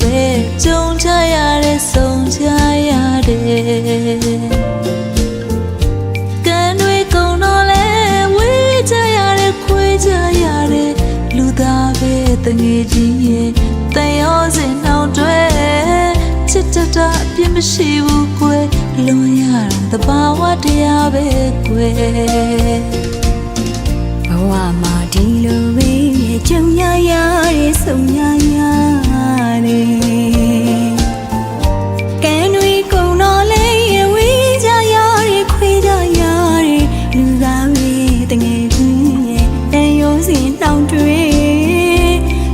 ပဲကြုံကြရတဲ့ဆုံကြရတယ်ကံတွေကုန်တော့လဲဝေးကြရတဲ့ခွေးကြရတဲ့လူသားပဲတငယ်ချင်းရဲ့တန်ရောစင်နှောင်တွဲချစ်တတ်တာအပြစ်မရှိဘူးကွယ်လွန်ရတာသဘာဝတရားပဲကွယ်ဘဝမှာဒီလိုပဲကြုံရရတဲ့ဆုံရရတယ်ကဲနွေကုန်တော့လေဝေးကြရတဲ့ခွေးကြရတဲ့လူသားပဲတငယ်ချင်းရဲ့တန်ရုံးစင်နှောင်တွေ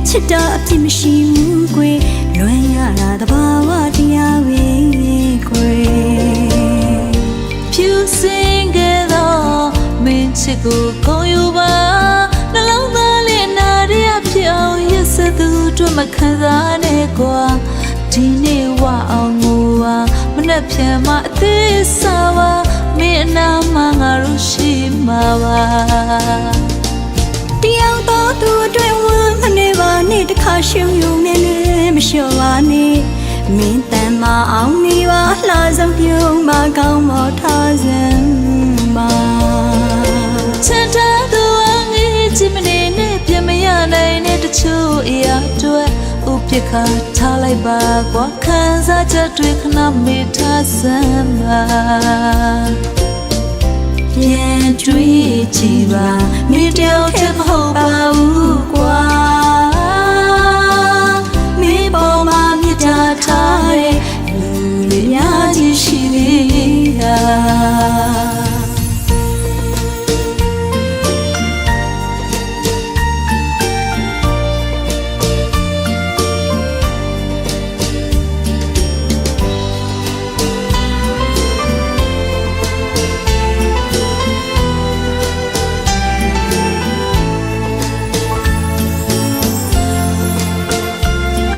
ချစ်တာအပြစ်မရှိဘူးကွယ်လွန်ရတာသဘာဝတရားပဲကွယ်ဖြူစင်ခဲ့တော့မင်းချစ်ကိုခုံယူပါနှလုံးသားလေးနာရဖြစ်အောင်ရစသူတို့မခံစားနဲ့ကွာဒီနေ့ဝအောင်ငိုပါမနှက်ဖြန်မအသေးစားပါမင်းအနာမှာငါတို့ရှိမှာပါတယောက်တော့သူအတွက်ဝမ်းမနေပါနဲ့တခါရှုံယုံနေလည်းမလျှော့ပါနဲ့မင်းတန်မအောင်နေပါလှဆုံးပြုံးမကောင်းမောထားစမ်းပါချစ်တဲ့သူအငေးချစ်မနေနဲ့ပြမရနိုင်တဲ့တချို့အရာတွေဥပ္ပခါထားလိုက်ပါကွာခံစားချက်တွေခဏမေ့ထားစမ်းပါပြန်တွေးကြည့်ပါမင်းတယောက်တည်းမဟုတ်ပါဘူးကွာမင်းပေါ်မှာမြတ်တာထားတဲ့လူတွေများကြီးရှိသေးတာ